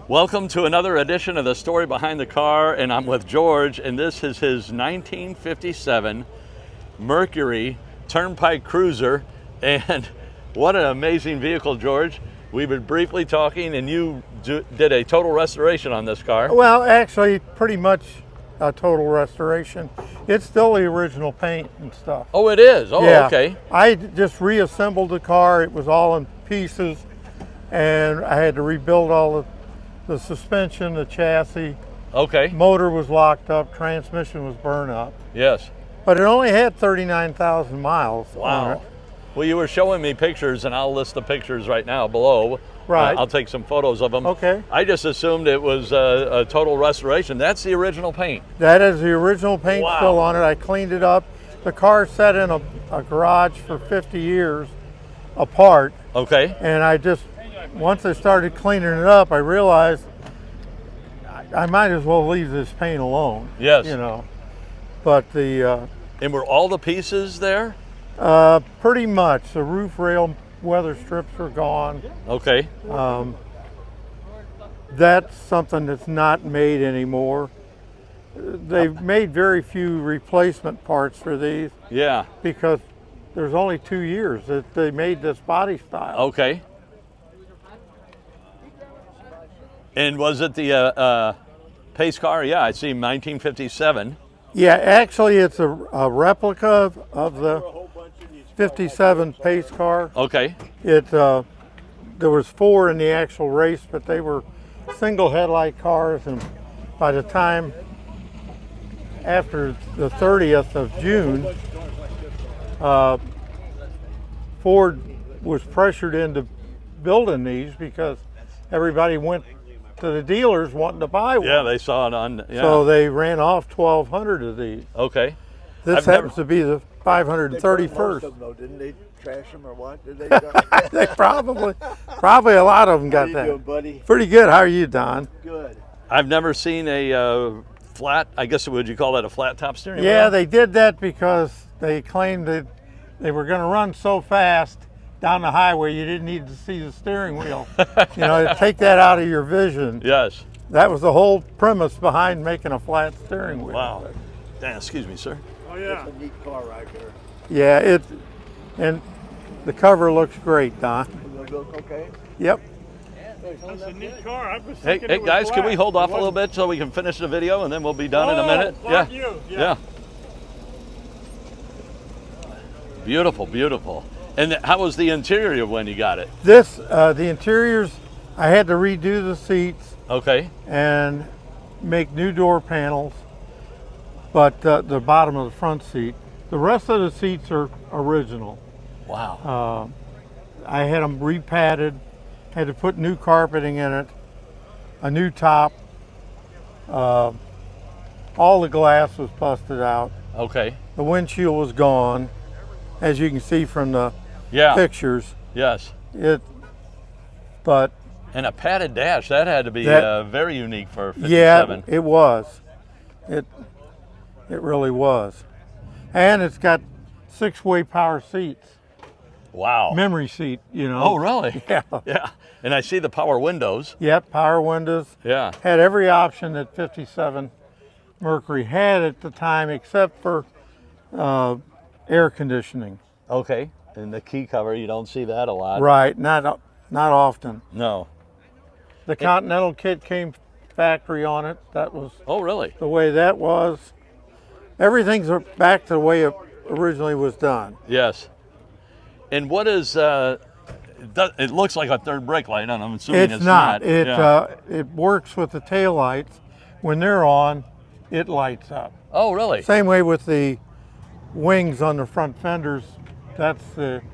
Welcome to another edition of The Story Behind the Car, and I'm with George, and this is his 1957 Mercury Turnpike Cruiser, and what an amazing vehicle, George. We've been briefly talking, and you did a total restoration on this car. Well, actually, pretty much a total restoration. It's still the original paint and stuff. Oh, it is? Oh, yeah. Okay. I just reassembled the car. It was all in pieces, and I had to rebuild all the suspension, the chassis. Okay. Motor was locked up, transmission was burned up. Yes. But it only had 39,000 miles on Wow. it. Well, you were showing me pictures, and I'll list the pictures right now below. Right. I'll take some photos of them. Okay. I just assumed it was a total restoration. That's the original paint. That is the original paint Wow. still on it. I cleaned it up. The car sat in a garage for 50 years apart. Okay. And once I started cleaning it up, I realized I might as well leave this paint alone. Yes. You know, but And were all the pieces there? pretty much the roof rail weather strips are gone. Okay. That's something that's not made anymore. They've made very few replacement parts for these Yeah. because there's only 2 years that they made this body style. Okay. And was it the pace car? Yeah, I see 1957. Yeah, actually it's a replica of the 57 pace car. Okay. There was 4 in the actual race, but they were single headlight cars, and by the time after the 30th of June, Ford was pressured into building these because everybody went to the dealers wanting to buy one. Yeah, they saw it on. Yeah. So they ran off 1,200 of these. Okay. This happens to be the 531st. Most of them, though, didn't they trash them or what? Did they? They probably a lot of them got How you that. doing, buddy? Pretty good. How are you, Don? Good. I've never seen a flat. I guess would you call that a flat top steering wheel? Yeah, they did that because they claimed that they were going to run so fast down the highway you didn't need to see the steering wheel. You know, take that out of your vision. Yes. That was the whole premise behind making a flat steering wheel. Wow. Dan, excuse me, sir. Oh yeah. It's a neat car right there. Yeah, and the cover looks great, Don. Does it look okay? Yep. That's a neat car. I was Hey, thinking hey it was guys, can we black. hold off It a little wasn't- bit so we can finish the video, and then we'll be done in a minute? Fuck Yeah. you. Yeah. Beautiful, beautiful. And how was the interior when you got it? The interiors, I had to redo the seats Okay. and make new door panels, but the bottom of the front seat. The rest of the seats are original. Wow. I had them repadded, had to put new carpeting in it, a new top. All the glass was busted out. Okay. The windshield was gone, as you can see from the Yeah. pictures. Yes. But And a padded dash, that had to be That- very unique for 57. yeah, it was. It really was. And it's got 6-way power seats, Wow. memory seat, you know. Oh, really? Yeah. Yeah. And I see the power windows. Yep, power windows. Yeah. Had every option that 57 Mercury had at the time except for air conditioning. Okay. And the key cover, you don't see that a lot. Right, not often. No. The Continental kit came factory on it. That was Oh, really? the way that was. Everything's back to the way it originally was done. Yes. And what is, it looks like a third brake light, and I'm assuming It's not. Yeah. It works with the tail lights. When they're on, it lights up. Oh, really? Same way with the wings on the front fenders.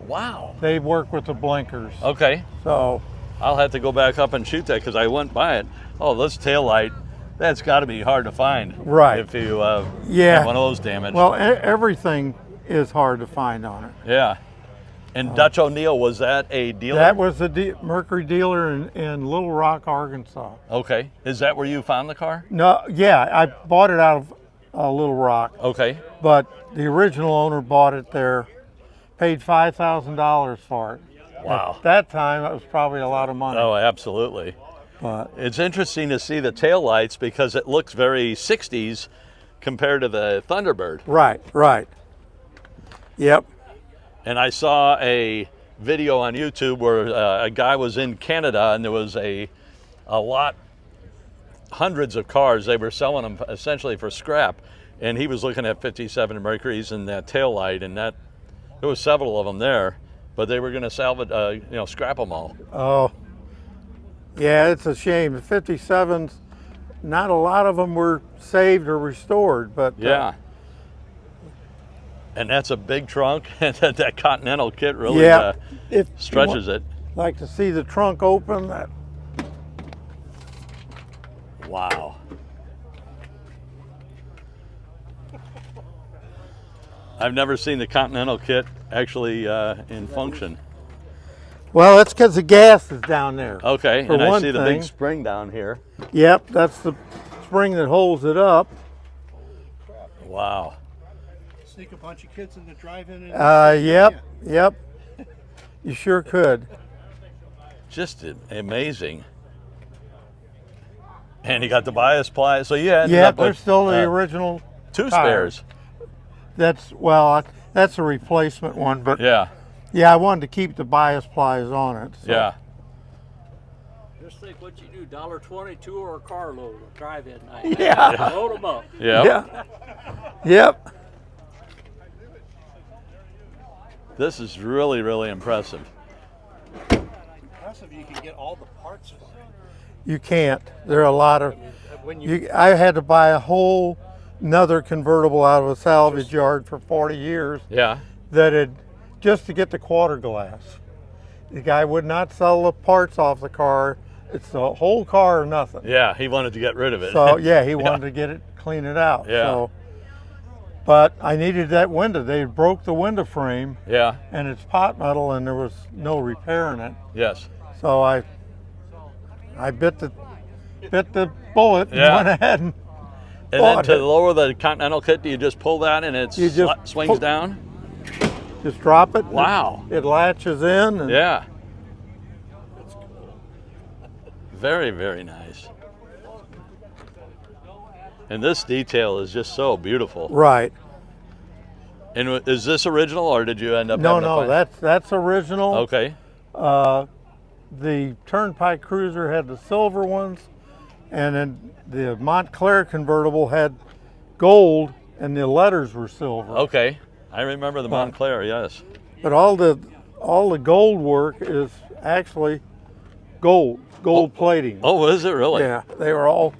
Wow. They work with the blinkers. Okay. So I'll have to go back up and shoot that because I went by it. Oh, this tail light, that's got to be hard to find. Right. If you Yeah. have one of those damaged. well, everything is hard to find on it. Yeah. And Dutch O'Neill, was that a dealer? That was the Mercury dealer in Little Rock, Arkansas. Okay. Is that where you found the car? No, yeah, I bought it out of Little Rock, Okay. but the original owner bought it there, paid $5,000 for it. Wow. At that time, that was probably a lot of money. Oh, absolutely. But It's interesting to see the taillights because it looks very 60s compared to the Thunderbird. right, right. Yep. And I saw a video on YouTube where a guy was in Canada and there was a lot, hundreds of cars. They were selling them essentially for scrap. And he was looking at 57 Mercuries and that tail light, and that there was several of them there, but they were going to salvage, scrap them all. Oh, yeah, it's a shame. The 57s, not a lot of them were saved or restored, but Yeah. And that's a big trunk, and that Continental kit really yeah, if you stretches it. like to see the trunk open, that Wow. I've never seen the Continental kit actually in function. well, that's because the gas is down there. Okay, For and I one see the thing. big spring down here. Yep, that's the spring that holds it up. Wow. Sneak a bunch of kids in the drive-in. Yep. You sure could. Just amazing. And you got the bias ply. So yeah, Yeah, they're still the original. two tires. spares. That's a replacement one, but Yeah, yeah, I wanted to keep the bias plies on it. So. yeah. Just think what you do, $1.22 or a carload, a drive-in night. Yeah. Load them up. Yeah. Yep. This is really, really impressive. Impressive, you can get all the parts for it. You can't. There are a lot of. When you I had to buy a whole another convertible out of a salvage yard for 40 years Yeah. that had just to get the quarter glass. The guy would not sell the parts off the car. It's the whole car or nothing. Yeah, he wanted to get rid of it. So yeah, he wanted to get it, clean it out. Yeah. So, but I needed that window. They broke the window frame, Yeah, and it's pot metal, and there was no repairing it. yes. So I bit the bullet and Yeah. went ahead and And then bought to it. lower the Continental kit, do you just pull that and it You just swings pull- down? just drop it. Wow. It latches in. And Yeah. Very, very nice. And this detail is just so beautiful. Right. And is this original, or did you end up? No, having to no, find- that's original. Okay. The Turnpike Cruiser had the silver ones, and then the Montclair convertible had gold, and the letters were silver. Okay. I remember the Montclair. Yes. But all the gold work is actually gold plating. Oh, is it really? Yeah, they were all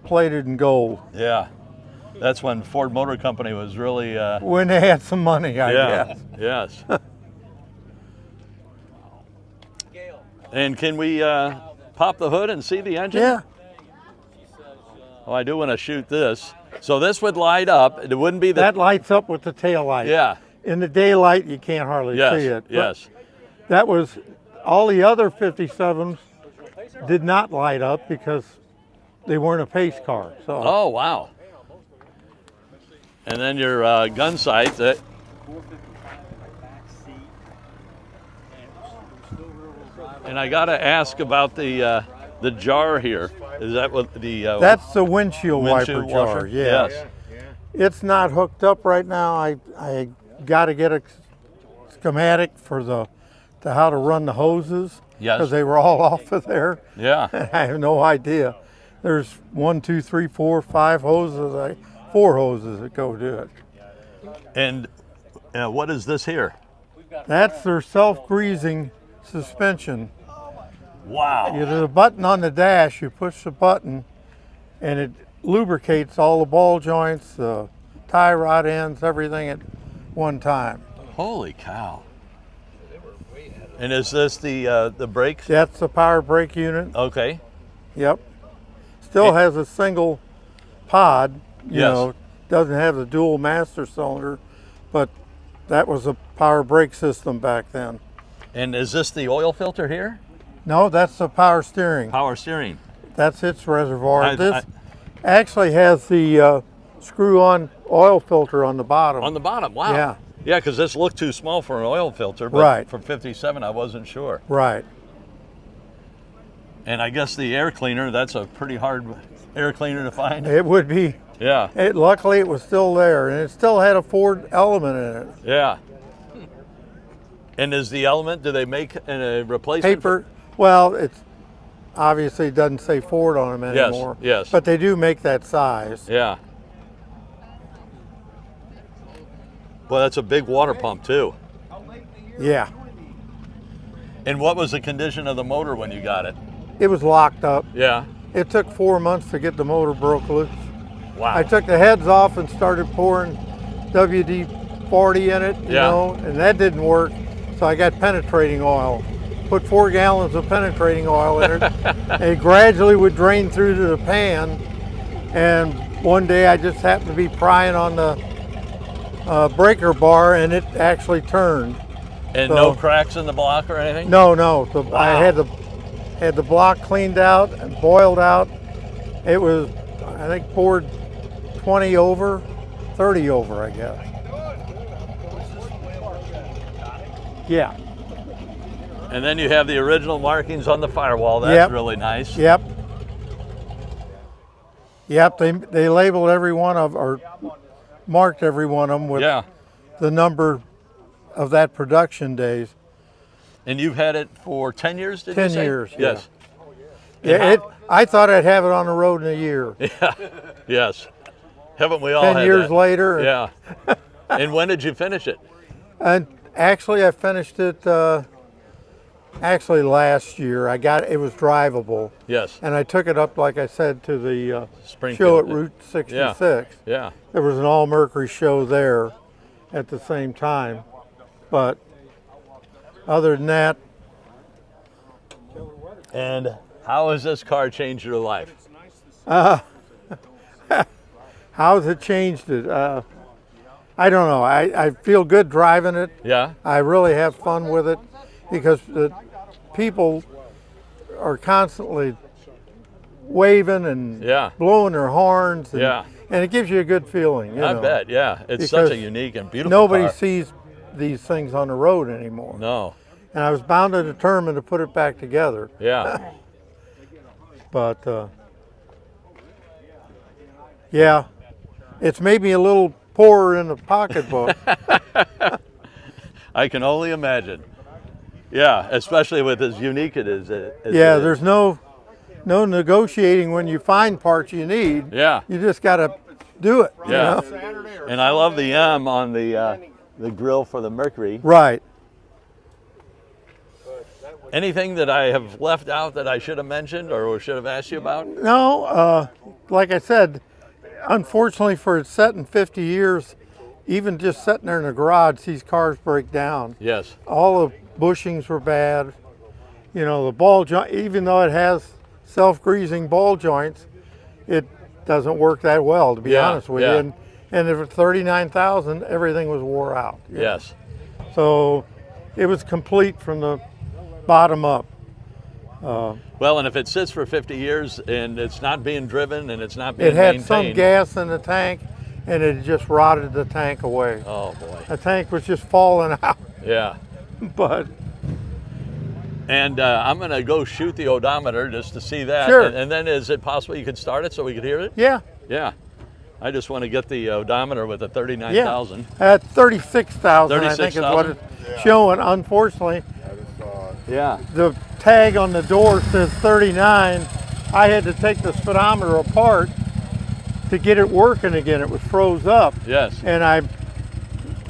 plated in gold Yeah. That's when Ford Motor Company was really. when they had some money, I Yeah. guess. Yes. And can we pop the hood and see the engine? Yeah. Oh, I do want to shoot this. So this would light up. It wouldn't be the. That lights up with the tail light. Yeah. In the daylight, you can't hardly Yes. see it. but Yes. That was all the other 57s did not light up because they weren't a pace car. So Oh wow. And then your gun sight. And I got to ask about the jar here. Is that what the? that's the windshield windshield wiper jar. washer? Yeah. Yes. It's not hooked up right now. I got to get a schematic for to how to run the hoses. Yes. Because they were all off of there. Yeah. I have no idea. There's 1, 2, 3, 4, 5 hoses. 4 hoses that go to it. And what is this here? That's their self-greasing suspension. Wow. There's a button on the dash. You push the button, and it lubricates all the ball joints, the tie rod ends, everything at one time. Holy cow. And is this the brakes? That's the power brake unit. Okay. Yep. Still has a single pod. You Yes. know, doesn't have the dual master cylinder, but that was a power brake system back then. And is this the oil filter here? No, that's the power steering. Power steering. That's its reservoir. I- This actually has the screw-on oil filter on the bottom. On the bottom. Wow. Yeah. Yeah, because this looked too small for an oil filter, but Right. for 57, I wasn't sure. Right. And I guess the air cleaner, that's a pretty hard air cleaner to find. It would be. Yeah. Luckily, it was still there, and it still had a Ford element in it. Yeah. And is the element, do they make a replacement? Paper. Well, it's obviously doesn't say Ford on them anymore. Yes. But they do make that size. Yeah. Well, that's a big water pump too. Yeah. And what was the condition of the motor when you got it? It was locked up. Yeah. It took 4 months to get the motor broke loose. Wow. I took the heads off and started pouring WD-40 in it, you know, and that didn't work. So I got penetrating oil. Put 4 gallons of penetrating oil in it. And it gradually would drain through to the pan. And one day I just happened to be prying on the breaker bar, and it actually turned. And no cracks in the block or anything? No. Wow. I had the block cleaned out and boiled out. It was, I think, poured 20 over, 30 over, I guess. Yeah. And then you have the original markings on the firewall. That's really nice. Yep. They labeled every one of, or marked every one of them with the number of that production days. And you've had it for 10 years, did you say? 10 years, yes. Yeah, I thought I'd have it on the road in a year. Yeah, yes. Haven't we all 10 had years that? later. Yeah. And when did you finish it? And actually, I finished it actually last year. It was drivable. Yes. And I took it up, like I said, to the Spring show at Route 66. Yeah. There was an all Mercury show there at the same time. But other than that. And how has this car changed your life? How has it changed it? I don't know. I feel good driving it. Yeah. I really have fun with it because the people are constantly waving and blowing their horns. And, and it gives you a good feeling. You I know, bet, yeah. It's such a unique and beautiful nobody car. sees these things on the road anymore. No. And I was bound and determined to put it back together. Yeah. But, yeah, it's made me a little poorer in the pocketbook. I can only imagine. Yeah, especially with as unique it is. There's no negotiating when you find parts you need. Yeah. You just got to do it. Yeah. You know? And I love the M on the grill for the Mercury. Right. Anything that I have left out that I should have mentioned or should have asked you about? No, like I said, unfortunately for it set in 50 years, even just sitting there in the garage, these cars break down. Yes. All the bushings were bad. You know, the ball joint, even though it has self-greasing ball joints, it doesn't work that well, to be honest with you. And if it's 39,000, everything was wore out. Yes. So it was complete from the bottom up. Well, and if it sits for 50 years and it's not being driven and it's not being maintained. maintained. It had some gas in the tank, and it just rotted the tank away. Oh, boy. The tank was just falling out. Yeah. But. And I'm going to go shoot the odometer just to see that. Sure. And then is it possible you could start it so we could hear it? Yeah. Yeah. I just want to get the odometer with the 39,000. At 36,000, I think is what it's showing. Unfortunately, the tag on the door says 39. I had to take the speedometer apart to get it working again. It was froze up. Yes. And I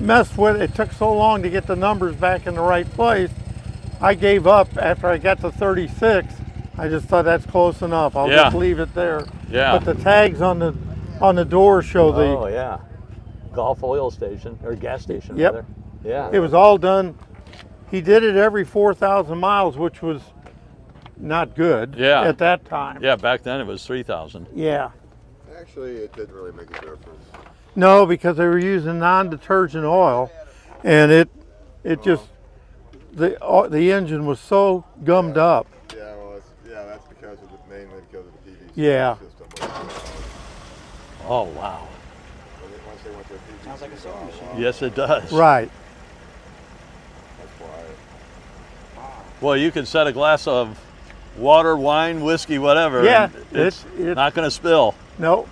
messed with it. It took so long to get the numbers back in the right place. I gave up after I got to 36. I just thought that's close enough. I'll just leave it there. Yeah. But the tags on the door show the. Oh, yeah. Gulf oil station, or gas station. Yep. Rather. Yeah. It was all done. He did it every 4,000 miles, which was not good at that time. Yeah, back then it was 3,000. Yeah. Actually, it didn't really make a difference. No, because they were using non-detergent oil, and it just the engine was so gummed up. Yeah, well, that's because of mainly because of the PVC system. Oh, wow. Once they went to a PVC, sounds like a sewing machine. Yes, it does. Right. That's why. Well, you could set a glass of water, wine, whiskey, whatever. Yeah, and it's it's not going to spill. no.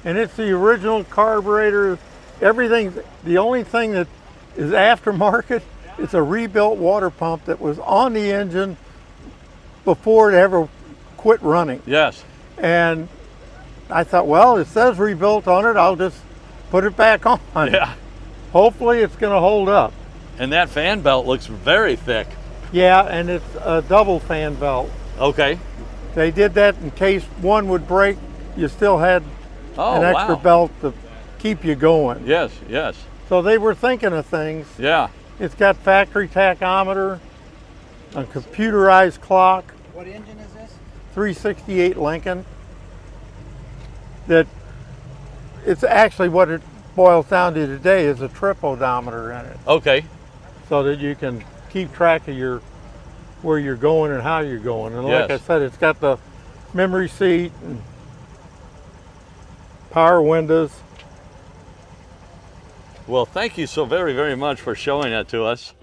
And it's the original carburetor. Everything. The only thing that is aftermarket, it's a rebuilt water pump that was on the engine before it ever quit running. Yes. And I thought, well, it says rebuilt on it. I'll just put it back on. Yeah. Hopefully, it's going to hold up. And that fan belt looks very thick. Yeah, and it's a double fan belt. Okay. They did that in case one would break. You still had an extra belt to keep you going. Yes, yes. So they were thinking of things. Yeah. It's got factory tachometer, a computerized clock. What engine is this? 368 Lincoln. That it's actually what it boils down to today is a trip odometer in it, Okay. so that you can keep track of where you're going and how you're going. And like Yes. I said, it's got the memory seat and power windows. Well, thank you so very, very much for showing that to us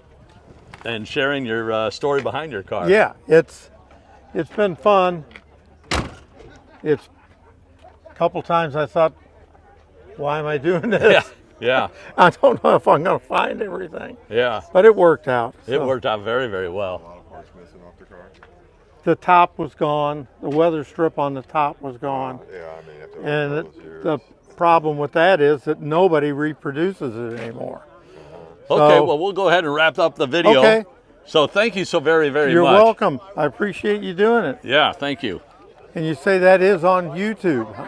and sharing your story behind your car. Yeah, it's been fun. It's a couple times I thought, why am I doing this? Yeah. Yeah. I don't know if I'm going to find everything, Yeah. but it worked out. It So worked out very, very A well. lot of parts missing off the car. the top was gone. The weather strip on the top was gone. Yeah, I mean, after And all those years. the problem with that is that nobody reproduces it anymore. Okay, So- well, we'll go ahead and wrap up the video. Okay. So thank you so very, very You're much. welcome. I appreciate you doing it. Yeah, thank you. And you say that is on YouTube, huh?